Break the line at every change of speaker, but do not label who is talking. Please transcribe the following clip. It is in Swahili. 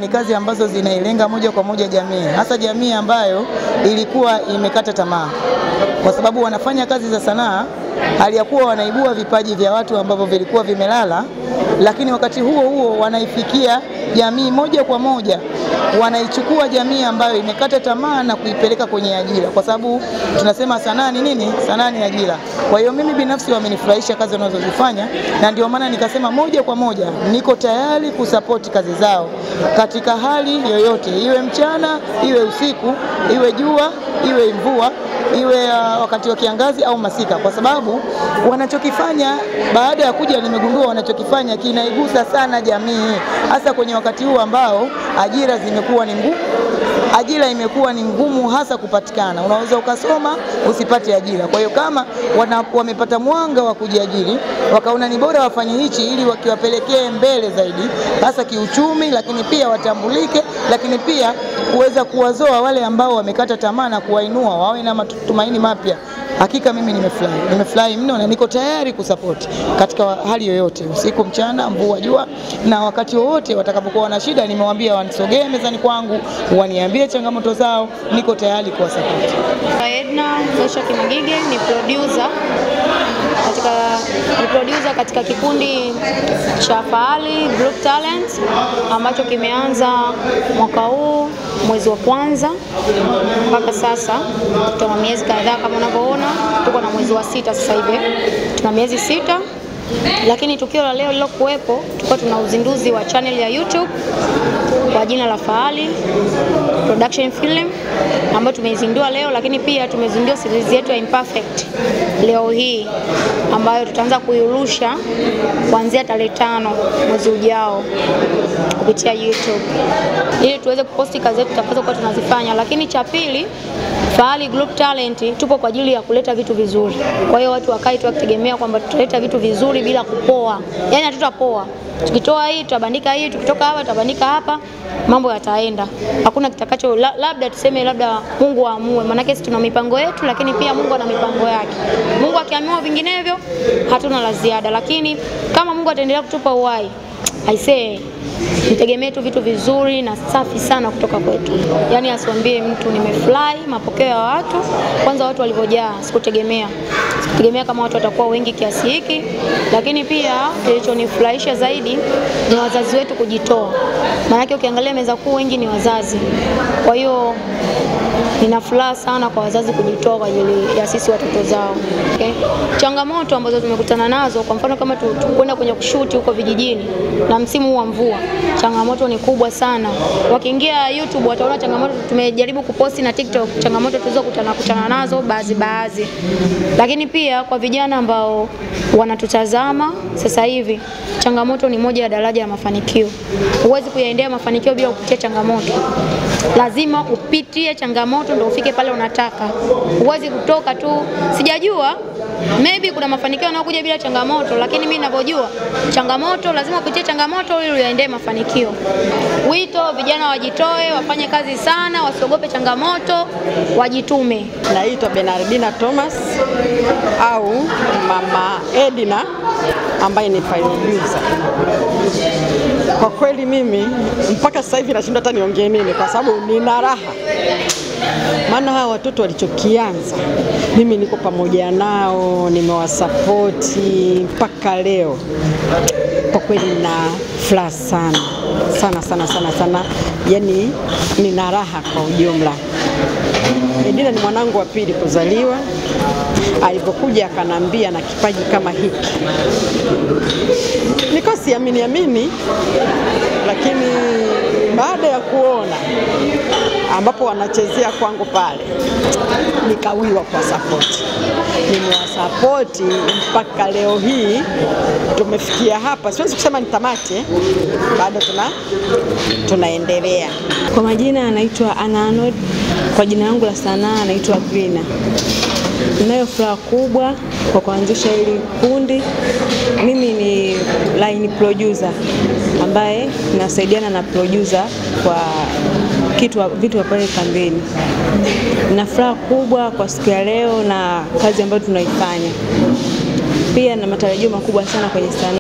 ni kazi ambazo zinailenga moja kwa moja jamii, hasa jamii ambayo ilikuwa imekata tamaa, kwa sababu wanafanya kazi za sanaa hali ya kuwa wanaibua vipaji vya watu ambavyo vilikuwa vimelala, lakini wakati huo huo wanaifikia jamii moja kwa moja, wanaichukua jamii ambayo imekata tamaa na kuipeleka kwenye ajira, kwa sababu tunasema sanaa ni nini? Sanaa ni ajira. Kwa hiyo mimi binafsi wamenifurahisha kazi wanazozifanya, na ndio maana nikasema moja kwa moja niko tayari kusupport kazi zao katika hali yoyote, iwe mchana, iwe usiku, iwe jua, iwe mvua, iwe wakati wa kiangazi au masika, kwa sababu wanachokifanya baada ya kuja nimegundua wanachokifanya kinaigusa sana jamii, hasa kwenye wakati huu ambao ajira zimekuwa ni ngumu. Ajira imekuwa ni ngumu hasa kupatikana. Unaweza ukasoma usipate ajira. Kwa hiyo kama wamepata mwanga wa kujiajiri, wakaona ni bora wafanye hichi ili wakiwapelekee mbele zaidi, hasa kiuchumi, lakini pia watambulike, lakini pia kuweza kuwazoa wale ambao wamekata tamaa na kuwainua wawe na matumaini mapya. Hakika mimi nimefurahi mno na niko tayari kusupport katika hali yoyote, usiku, mchana, mvua, jua, na wakati wowote watakapokuwa na shida nimewaambia wanisogee mezani kwangu, waniambie changamoto zao, niko tayari kuwasupport.
Edna Mesha Kimagige ni producer katika kikundi cha Fahali Group Talent ambacho kimeanza mwaka huu mwezi wa kwanza mpaka sasa. Tuna miezi kadhaa kama unavyoona, tuko na mwezi wa 6 sasa hivi. Tuna miezi 6. Lakini tukio la leo lilokuwepo, tulikuwa tuna uzinduzi wa channel ya YouTube kwa jina la Fahali Production Film ambayo tumeizindua leo, lakini pia tumezindua series yetu ya Imperfect leo hii ambayo tutaanza kuirusha kuanzia tarehe 5 mwezi ujao kupitia YouTube ili tuweze kuposti kazi zetu tutakazokuwa tunazifanya. Lakini cha pili, Fahali Group Talent tupo kwa ajili ya kuleta vitu vizuri. Kwa hiyo watu wakae tu wakitegemea kwamba tutaleta vitu vizuri bila kupoa. Yaani hatutapoa. Tukitoa hii tutabandika hii, tukitoka hapa tutabandika hapa, mambo yataenda. Hakuna kitakacho labda tuseme labda Mungu aamue. Maana sisi tuna mipango yetu, lakini pia Mungu ana mipango yake. Mungu akiamua vinginevyo hatuna la ziada, lakini kama Mungu ataendelea kutupa uhai, aisee, nitegemee tu vitu vizuri na safi sana kutoka kwetu. Yaani asiwaambie mtu nimefurahi mapokeo ya watu. Kwanza watu walivyojaa, sikutegemea kama watu watakuwa wengi kiasi hiki, lakini pia kilichonifurahisha zaidi ni wazazi wetu kujitoa. Maana ukiangalia meza kuu wengi ni wazazi. Kwa hiyo nina furaha sana kwa wazazi kujitoa kwa ajili ya sisi watoto zao. Okay? Changamoto ambazo tumekutana nazo, kwa mfano kama tukwenda kwenye kushuti huko vijijini na msimu wa mvua, changamoto ni kubwa sana. Wakiingia YouTube wataona changamoto tumejaribu kuposti na TikTok, changamoto tulizokutana nazo baadhi. Lakini pia kwa vijana ambao wanatutazama sasa hivi, changamoto ni moja ya daraja ya mafanikio. Huwezi kuyaendea mafanikio bila kupitia changamoto. Lazima upitie changamoto ndio ufike pale unataka. Huwezi kutoka tu. Sijajua, maybe kuna mafanikio yanayokuja bila changamoto, lakini mimi ninavyojua, changamoto lazima upitie changamoto ili uyaendee mafanikio. Wito vijana wajitoe, wafanye kazi sana, wasiogope changamoto, wajitume.
Naitwa Bernardina Thomas au Mama Edna ambaye ni producer. Kwa kweli mimi mpaka sasa hivi nashindwa hata niongee nini kwa sababu nina raha. Maana hawa watoto walichokianza mimi niko pamoja nao, nimewasapoti mpaka leo. Kwa kweli nina furaha sana. Yaani nina raha kwa ujumla. Edina ni mwanangu wa pili kuzaliwa. Alipokuja akanambia na kipaji kama hiki, niko siamini, lakini baada ya kuona ambapo wanachezea kwangu pale, nikawiwa kwa support. Nimewasapoti mpaka leo hii tumefikia hapa. Siwezi kusema nitamate, bado tunaendelea.
Kwa majina anaitwa Ana Arnold, kwa jina langu la sanaa anaitwa Grina. Ninayo furaha kubwa kwa kuanzisha hili kundi. Mimi ni line producer ambaye nasaidiana na producer kwa vitu pale kambini. Nina furaha kubwa kwa siku ya leo na kazi ambayo tunaifanya. Pia na matarajio makubwa sana kwenye sanaa.